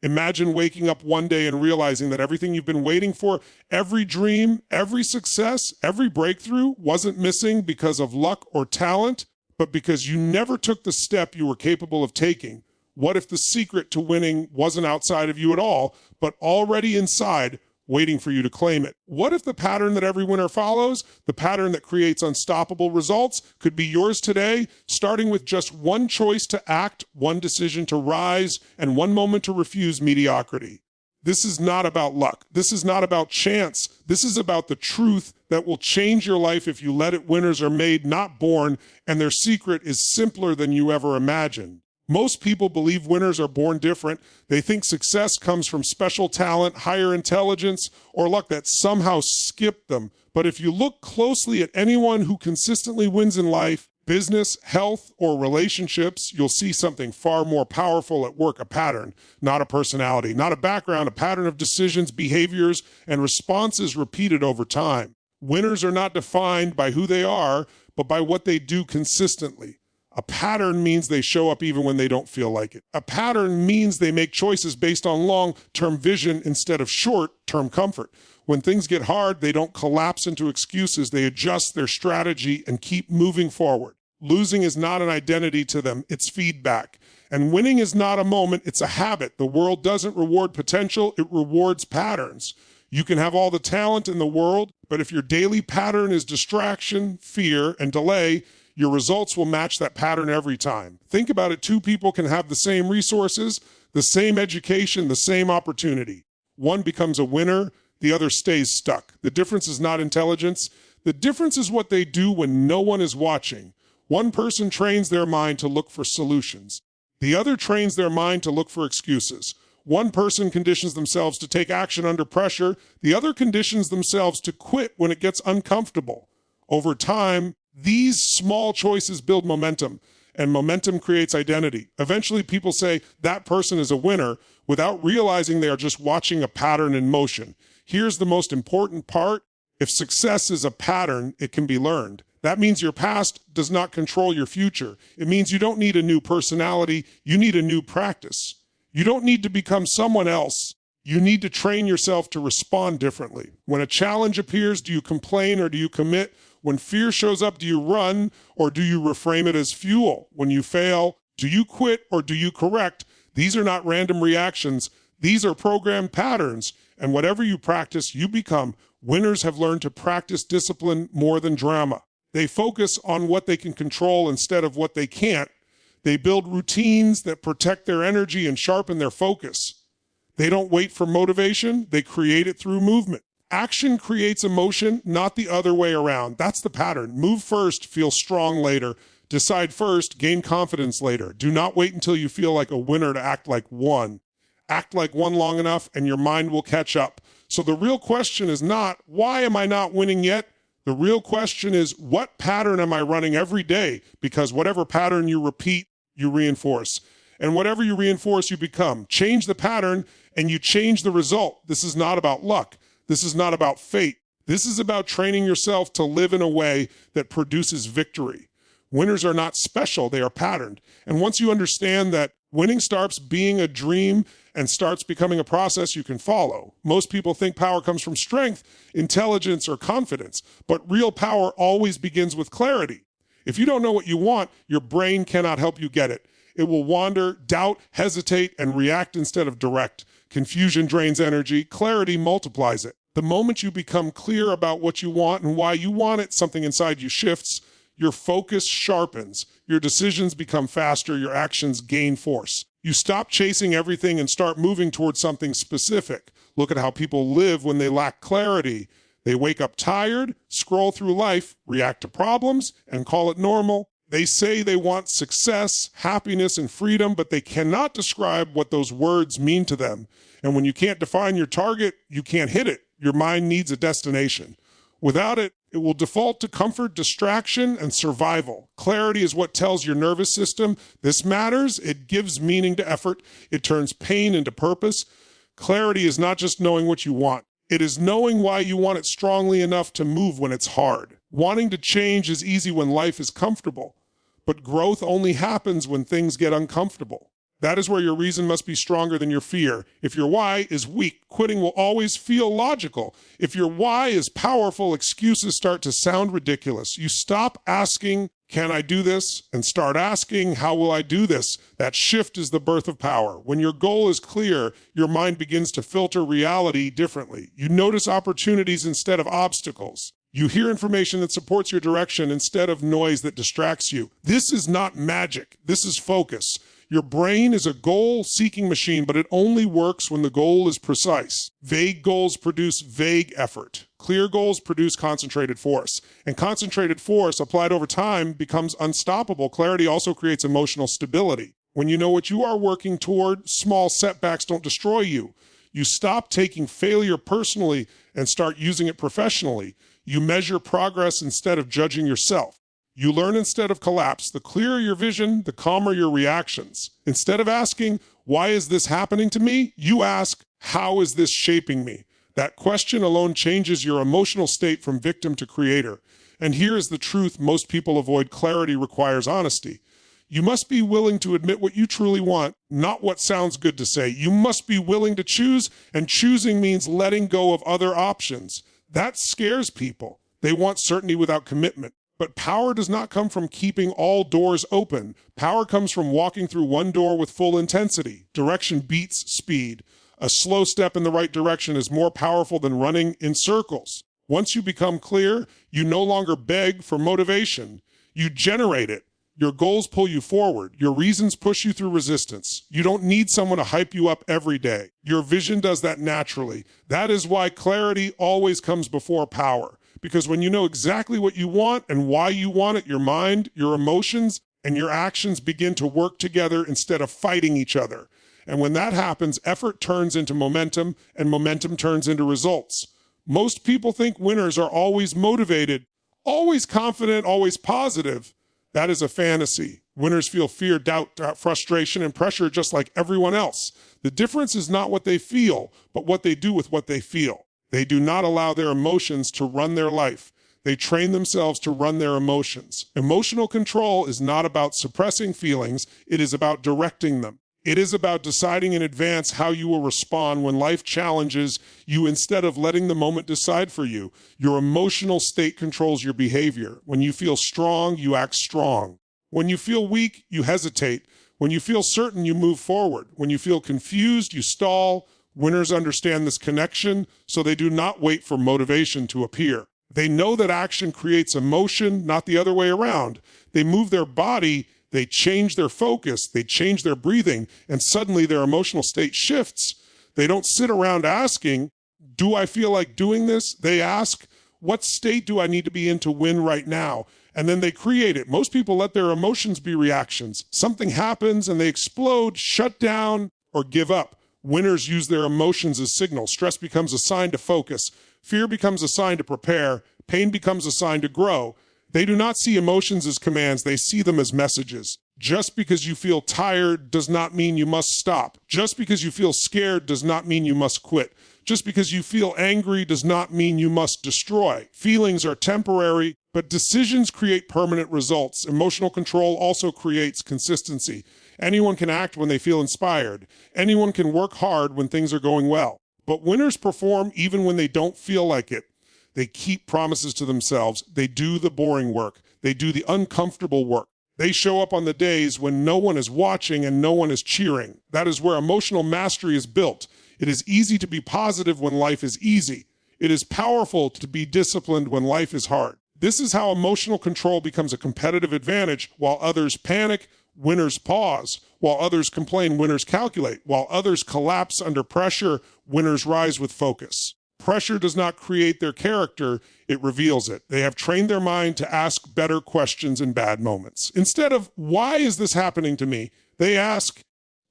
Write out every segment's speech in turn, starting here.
Imagine waking up one day and realizing that everything you've been waiting for, every dream, every success, every breakthrough wasn't missing because of luck or talent, but because you never took the step you were capable of taking. What if the secret to winning wasn't outside of you at all, but already inside, waiting for you to claim it? What if the pattern that every winner follows, the pattern that creates unstoppable results, could be yours today, starting with just one choice to act, one decision to rise, and one moment to refuse mediocrity? This is not about luck. This is not about chance. This is about the truth that will change your life if you let it. Winners are made, not born, and their secret is simpler than you ever imagined. Most people believe winners are born different. They think success comes from special talent, higher intelligence, or luck that somehow skipped them. But if you look closely at anyone who consistently wins in life, business, health, or relationships, you'll see something far more powerful at work: a pattern, not a personality, not a background, a pattern of decisions, behaviors, and responses repeated over time. Winners are not defined by who they are, but by what they do consistently. A pattern means they show up even when they don't feel like it. A pattern means they make choices based on long-term vision instead of short-term comfort. When things get hard, they don't collapse into excuses. They adjust their strategy and keep moving forward. Losing is not an identity to them, it's feedback. And winning is not a moment, it's a habit. The world doesn't reward potential, it rewards patterns. You can have all the talent in the world, but if your daily pattern is distraction, fear, and delay, your results will match that pattern every time. Think about it. Two people can have the same resources, the same education, the same opportunity. One becomes a winner, the other stays stuck. The difference is not intelligence. The difference is what they do when no one is watching. One person trains their mind to look for solutions. The other trains their mind to look for excuses. One person conditions themselves to take action under pressure. The other conditions themselves to quit when it gets uncomfortable. Over time, these small choices build momentum, and momentum creates identity. Eventually, people say that person is a winner without realizing they are just watching a pattern in motion. Here's the most important part. If success is a pattern, it can be learned. That means your past does not control your future. It means you don't need a new personality. You need a new practice. You don't need to become someone else. You need to train yourself to respond differently. When a challenge appears, do you complain or do you commit? When fear shows up, do you run or do you reframe it as fuel? When you fail, do you quit or do you correct? These are not random reactions. These are programmed patterns. And whatever you practice, you become. Winners have learned to practice discipline more than drama. They focus on what they can control instead of what they can't. They build routines that protect their energy and sharpen their focus. They don't wait for motivation. They create it through movement. Action creates emotion, not the other way around. That's the pattern. Move first, feel strong later. Decide first, gain confidence later. Do not wait until you feel like a winner to act like one. Act like one long enough and your mind will catch up. So the real question is not, why am I not winning yet? The real question is, what pattern am I running every day? Because whatever pattern you repeat, you reinforce. And whatever you reinforce, you become. Change the pattern and you change the result. This is not about luck. This is not about fate. This is about training yourself to live in a way that produces victory. Winners are not special, they are patterned. And once you understand that winning starts being a dream and starts becoming a process you can follow. Most people think power comes from strength, intelligence, or confidence, but real power always begins with clarity. If you don't know what you want, your brain cannot help you get it. It will wander, doubt, hesitate, and react instead of direct. Confusion drains energy. Clarity multiplies it. The moment you become clear about what you want and why you want it, something inside you shifts. Your focus sharpens. Your decisions become faster. Your actions gain force. You stop chasing everything and start moving towards something specific. Look at how people live when they lack clarity. They wake up tired, scroll through life, react to problems, and call it normal. They say they want success, happiness, and freedom, but they cannot describe what those words mean to them. And when you can't define your target, you can't hit it. Your mind needs a destination. Without it, it will default to comfort, distraction, and survival. Clarity is what tells your nervous system, this matters. It gives meaning to effort. It turns pain into purpose. Clarity is not just knowing what you want. It is knowing why you want it strongly enough to move when it's hard. Wanting to change is easy when life is comfortable, but growth only happens when things get uncomfortable. That is where your reason must be stronger than your fear. If your why is weak, quitting will always feel logical. If your why is powerful, excuses start to sound ridiculous. You stop asking, can I do this? And start asking, how will I do this? That shift is the birth of power. When your goal is clear, your mind begins to filter reality differently. You notice opportunities instead of obstacles. You hear information that supports your direction instead of noise that distracts you. This is not magic. This is focus. Your brain is a goal-seeking machine, but it only works when the goal is precise. Vague goals produce vague effort. Clear goals produce concentrated force. And concentrated force, applied over time, becomes unstoppable. Clarity also creates emotional stability. When you know what you are working toward, small setbacks don't destroy you. You stop taking failure personally and start using it professionally. You measure progress instead of judging yourself. You learn instead of collapse. The clearer your vision, the calmer your reactions. Instead of asking, why is this happening to me? You ask, how is this shaping me? That question alone changes your emotional state from victim to creator. And here is the truth most people avoid. Clarity requires honesty. You must be willing to admit what you truly want, not what sounds good to say. You must be willing to choose, and choosing means letting go of other options. That scares people. They want certainty without commitment. But power does not come from keeping all doors open. Power comes from walking through one door with full intensity. Direction beats speed. A slow step in the right direction is more powerful than running in circles. Once you become clear, you no longer beg for motivation. You generate it. Your goals pull you forward. Your reasons push you through resistance. You don't need someone to hype you up every day. Your vision does that naturally. That is why clarity always comes before power. Because when you know exactly what you want and why you want it, your mind, your emotions, and your actions begin to work together instead of fighting each other. And when that happens, effort turns into momentum, and momentum turns into results. Most people think winners are always motivated, always confident, always positive. That is a fantasy. Winners feel fear, doubt, frustration, and pressure just like everyone else. The difference is not what they feel, but what they do with what they feel. They do not allow their emotions to run their life. They train themselves to run their emotions. Emotional control is not about suppressing feelings. It is about directing them. It is about deciding in advance how you will respond when life challenges you instead of letting the moment decide for you. Your emotional state controls your behavior. When you feel strong, you act strong. When you feel weak, you hesitate. When you feel certain, you move forward. When you feel confused, you stall. Winners understand this connection, so they do not wait for motivation to appear. They know that action creates emotion, not the other way around. They move their body, they change their focus, they change their breathing, and suddenly their emotional state shifts. They don't sit around asking, do I feel like doing this? They ask, what state do I need to be in to win right now? And then they create it. Most people let their emotions be reactions. Something happens and they explode, shut down, or give up. Winners use their emotions as signals. Stress becomes a sign to focus. Fear becomes a sign to prepare. Pain becomes a sign to grow. They do not see emotions as commands. They see them as messages. Just because you feel tired does not mean you must stop. Just because you feel scared does not mean you must quit. Just because you feel angry does not mean you must destroy. Feelings are temporary, but decisions create permanent results. Emotional control also creates consistency. Anyone can act when they feel inspired. Anyone can work hard when things are going well. But winners perform even when they don't feel like it. They keep promises to themselves. They do the boring work. They do the uncomfortable work. They show up on the days when no one is watching and no one is cheering. That is where emotional mastery is built. It is easy to be positive when life is easy. It is powerful to be disciplined when life is hard. This is how emotional control becomes a competitive advantage. While others panic, winners pause. While others complain, winners calculate. While others collapse under pressure, winners rise with focus. Pressure does not create their character, it reveals it. They have trained their mind to ask better questions in bad moments. Instead of, why is this happening to me? They ask,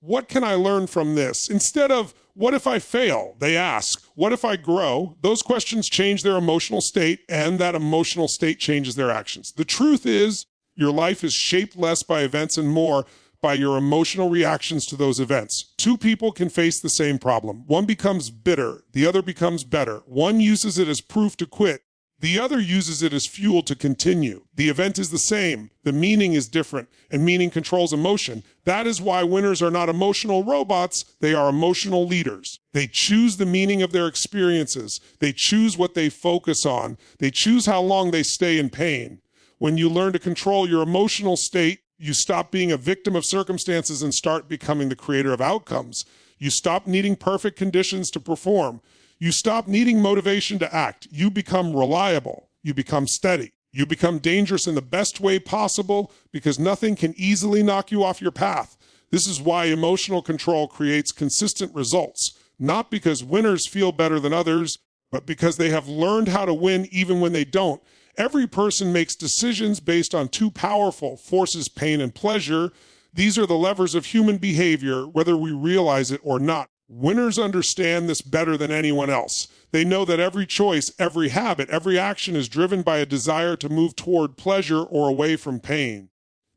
what can I learn from this? Instead of, what if I fail? They ask, what if I grow? Those questions change their emotional state, and that emotional state changes their actions. The truth is, your life is shaped less by events and more by your emotional reactions to those events. Two people can face the same problem. One becomes bitter, the other becomes better. One uses it as proof to quit, The other uses it as fuel to continue. The event is the same, the meaning is different, and meaning controls emotion. That is why winners are not emotional robots, they are emotional leaders. They choose the meaning of their experiences. They choose what they focus on. They choose how long they stay in pain. When you learn to control your emotional state, you stop being a victim of circumstances and start becoming the creator of outcomes. You stop needing perfect conditions to perform. You stop needing motivation to act. You become reliable. You become steady. You become dangerous in the best way possible because nothing can easily knock you off your path. This is why emotional control creates consistent results, not because winners feel better than others, but because they have learned how to win even when they don't. Every person makes decisions based on two powerful forces, pain and pleasure. These are the levers of human behavior, whether we realize it or not. Winners understand this better than anyone else. They know that every choice, every habit, every action is driven by a desire to move toward pleasure or away from pain.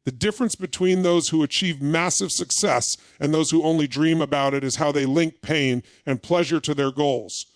The difference between those who achieve massive success and those who only dream about it is how they link pain and pleasure to their goals.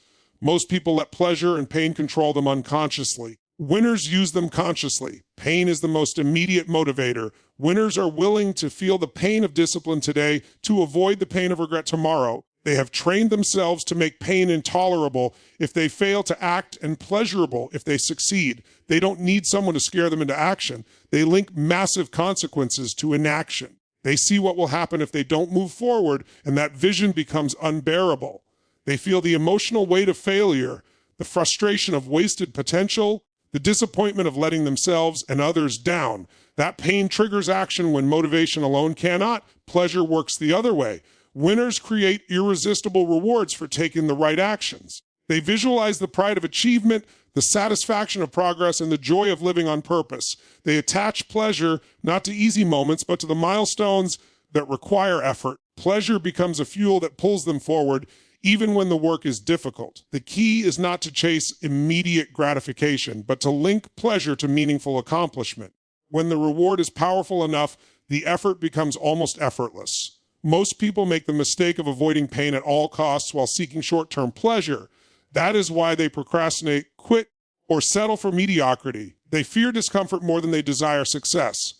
Most people let pleasure and pain control them unconsciously. Winners use them consciously. Pain is the most immediate motivator. Winners are willing to feel the pain of discipline today to avoid the pain of regret tomorrow. They have trained themselves to make pain intolerable if they fail to act and pleasurable if they succeed. They don't need someone to scare them into action. They link massive consequences to inaction. They see what will happen if they don't move forward, and that vision becomes unbearable. They feel the emotional weight of failure, the frustration of wasted potential, the disappointment of letting themselves and others down. That pain triggers action when motivation alone cannot. Pleasure works the other way. Winners create irresistible rewards for taking the right actions. They visualize the pride of achievement, the satisfaction of progress, and the joy of living on purpose. They attach pleasure not to easy moments, but to the milestones that require effort. Pleasure becomes a fuel that pulls them forward, even when the work is difficult. The key is not to chase immediate gratification, but to link pleasure to meaningful accomplishment. When the reward is powerful enough, the effort becomes almost effortless. Most people make the mistake of avoiding pain at all costs while seeking short-term pleasure. That is why they procrastinate, quit, or settle for mediocrity. They fear discomfort more than they desire success.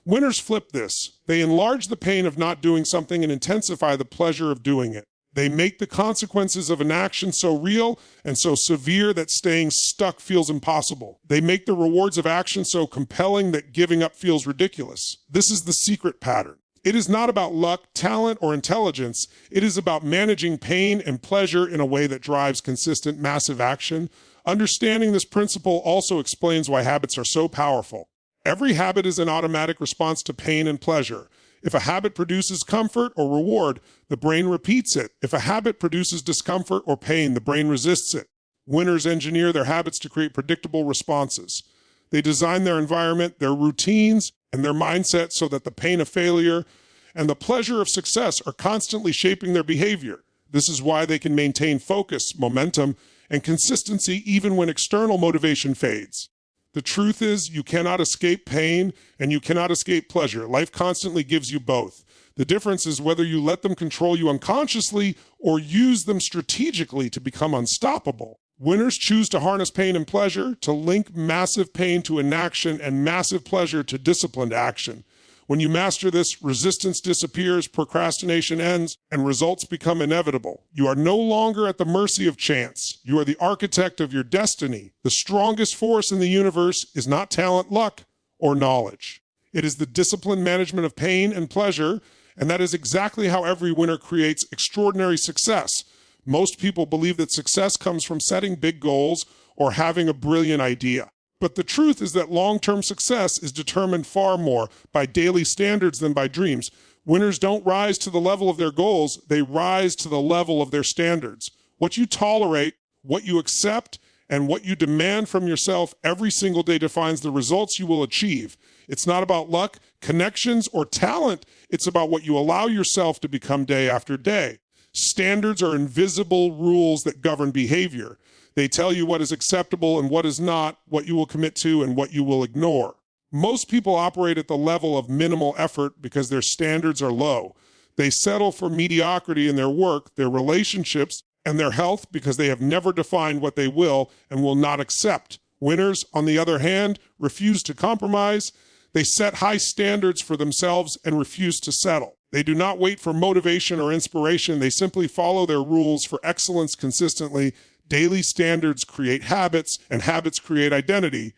Winners flip this. They enlarge the pain of not doing something and intensify the pleasure of doing it. They make the consequences of an action so real and so severe that staying stuck feels impossible. They make the rewards of action so compelling that giving up feels ridiculous. This is the secret pattern. It is not about luck, talent, or intelligence. It is about managing pain and pleasure in a way that drives consistent, massive action. Understanding this principle also explains why habits are so powerful. Every habit is an automatic response to pain and pleasure. If a habit produces comfort or reward, the brain repeats it. If a habit produces discomfort or pain, the brain resists it. Winners engineer their habits to create predictable responses. They design their environment, their routines, and their mindset so that the pain of failure and the pleasure of success are constantly shaping their behavior. This is why they can maintain focus, momentum, and consistency even when external motivation fades. The truth is, you cannot escape pain and you cannot escape pleasure. Life constantly gives you both. The difference is whether you let them control you unconsciously or use them strategically to become unstoppable. Winners choose to harness pain and pleasure, to link massive pain to inaction and massive pleasure to disciplined action. When you master this, resistance disappears, procrastination ends, and results become inevitable. You are no longer at the mercy of chance. You are the architect of your destiny. The strongest force in the universe is not talent, luck, or knowledge. It is the disciplined management of pain and pleasure, and that is exactly how every winner creates extraordinary success. Most people believe that success comes from setting big goals or having a brilliant idea. But the truth is that long-term success is determined far more by daily standards than by dreams. Winners don't rise to the level of their goals, they rise to the level of their standards. What you tolerate, what you accept, and what you demand from yourself every single day defines the results you will achieve. It's not about luck, connections, or talent. It's about what you allow yourself to become day after day. Standards are invisible rules that govern behavior. They tell you what is acceptable and what is not, what you will commit to and what you will ignore. Most people operate at the level of minimal effort because their standards are low. They settle for mediocrity in their work, their relationships, and their health because they have never defined what they will and will not accept. Winners, on the other hand, refuse to compromise. They set high standards for themselves and refuse to settle. They do not wait for motivation or inspiration. They simply follow their rules for excellence consistently. Daily standards create habits, and habits create identity.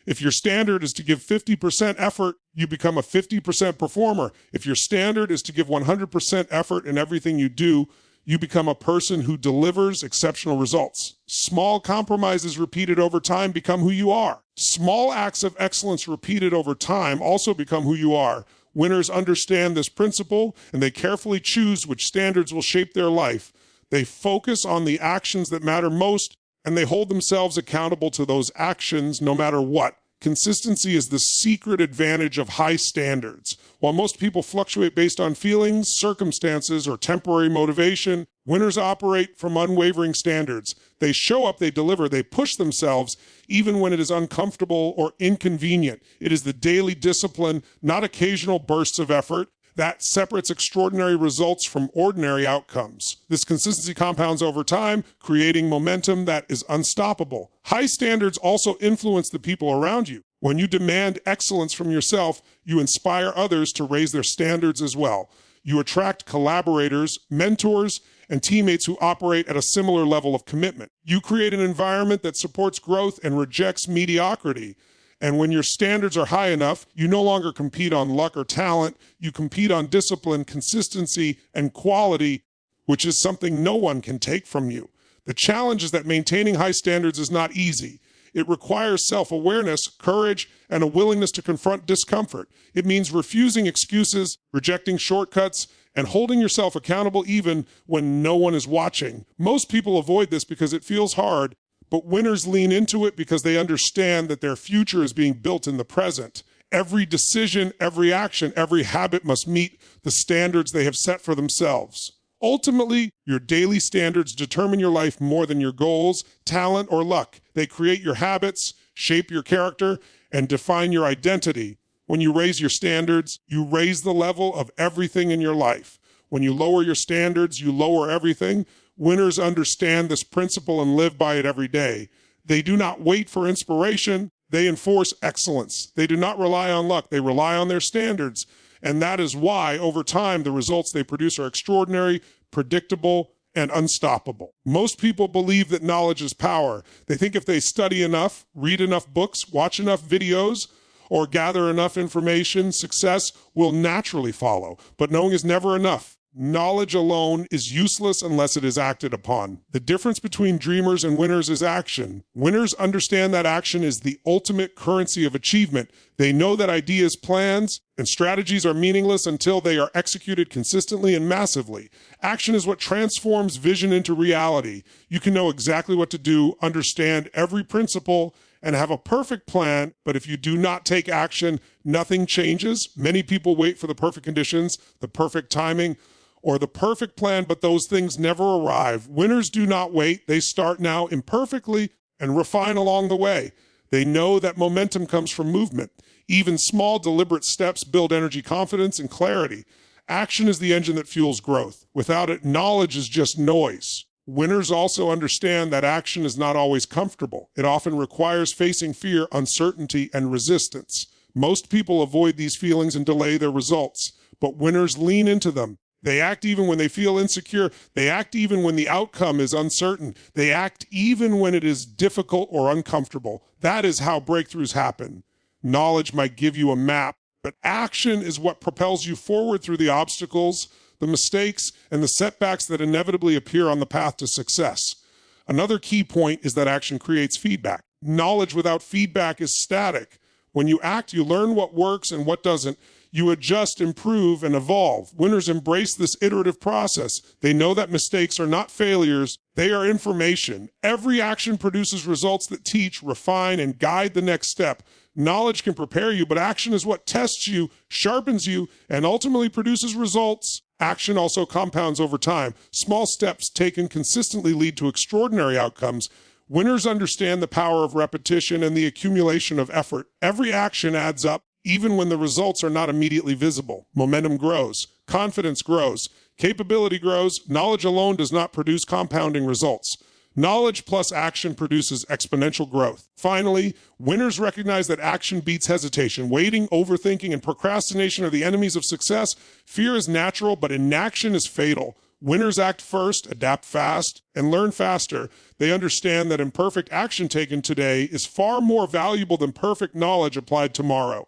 If your standard is to give 50% effort, you become a 50% performer. If your standard is to give 100% effort in everything you do, you become a person who delivers exceptional results. Small compromises repeated over time become who you are. Small acts of excellence repeated over time also become who you are. Winners understand this principle, and they carefully choose which standards will shape their life. They focus on the actions that matter most, and they hold themselves accountable to those actions no matter what. Consistency is the secret advantage of high standards. While most people fluctuate based on feelings, circumstances, or temporary motivation, winners operate from unwavering standards. They show up, they deliver, they push themselves, even when it is uncomfortable or inconvenient. It is the daily discipline, not occasional bursts of effort, that separates extraordinary results from ordinary outcomes. This consistency compounds over time, creating momentum that is unstoppable. High standards also influence the people around you. When you demand excellence from yourself, you inspire others to raise their standards as well. You attract collaborators, mentors, and teammates who operate at a similar level of commitment. You create an environment that supports growth and rejects mediocrity. And when your standards are high enough, you no longer compete on luck or talent. You compete on discipline, consistency, and quality, which is something no one can take from you. The challenge is that maintaining high standards is not easy. It requires self-awareness, courage, and a willingness to confront discomfort. It means refusing excuses, rejecting shortcuts, and holding yourself accountable even when no one is watching. Most people avoid this because it feels hard, but winners lean into it because they understand that their future is being built in the present. Every decision, every action, every habit must meet the standards they have set for themselves. Ultimately, your daily standards determine your life more than your goals, talent, or luck. They create your habits, shape your character, and define your identity. When you raise your standards, you raise the level of everything in your life. When you lower your standards, you lower everything. Winners understand this principle and live by it every day. They do not wait for inspiration. They enforce excellence. They do not rely on luck. They rely on their standards. And that is why, over time, the results they produce are extraordinary, predictable, and unstoppable. Most people believe that knowledge is power. They think if they study enough, read enough books, watch enough videos, or gather enough information, success will naturally follow. But knowing is never enough. Knowledge alone is useless unless it is acted upon. The difference between dreamers and winners is action. Winners understand that action is the ultimate currency of achievement. They know that ideas, plans, and strategies are meaningless until they are executed consistently and massively. Action is what transforms vision into reality. You can know exactly what to do, understand every principle, and have a perfect plan, but if you do not take action, nothing changes. Many people wait for the perfect conditions, the perfect timing, or the perfect plan, but those things never arrive. Winners do not wait. They start now imperfectly and refine along the way. They know that momentum comes from movement. Even small, deliberate steps build energy, confidence, and clarity. Action is the engine that fuels growth. Without it, knowledge is just noise. Winners also understand that action is not always comfortable. It often requires facing fear, uncertainty, and resistance. Most people avoid these feelings and delay their results, but winners lean into them. They act even when they feel insecure. They act even when the outcome is uncertain. They act even when it is difficult or uncomfortable. That is how breakthroughs happen. Knowledge might give you a map, but action is what propels you forward through the obstacles, the mistakes, and the setbacks that inevitably appear on the path to success. Another key point is that action creates feedback. Knowledge without feedback is static. When you act, you learn what works and what doesn't. You adjust, improve, and evolve. Winners embrace this iterative process. They know that mistakes are not failures, they are information. Every action produces results that teach, refine, and guide the next step. Knowledge can prepare you, but action is what tests you, sharpens you, and ultimately produces results. Action also compounds over time. Small steps taken consistently lead to extraordinary outcomes. Winners understand the power of repetition and the accumulation of effort. Every action adds up, even when the results are not immediately visible. Momentum grows, confidence grows, capability grows. Knowledge alone does not produce compounding results. Knowledge plus action produces exponential growth. Finally, winners recognize that action beats hesitation. Waiting, overthinking, and procrastination are the enemies of success. Fear is natural, but inaction is fatal. Winners act first, adapt fast, and learn faster. They understand that imperfect action taken today is far more valuable than perfect knowledge applied tomorrow.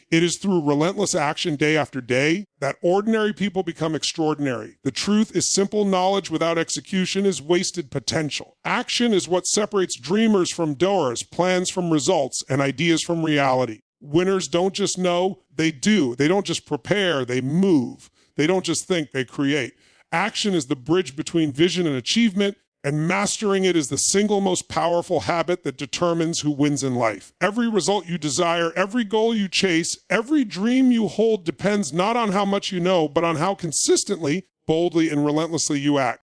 It is through relentless action day after day that ordinary people become extraordinary. The truth is simple knowledge without execution is wasted potential. Action is what separates dreamers from doers, plans from results, and ideas from reality. Winners don't just know, they do. They don't just prepare, they move. They don't just think, they create. Action is the bridge between vision and achievement, and mastering it is the single most powerful habit that determines who wins in life. Every result you desire, every goal you chase, every dream you hold depends not on how much you know, but on how consistently, boldly, and relentlessly you act.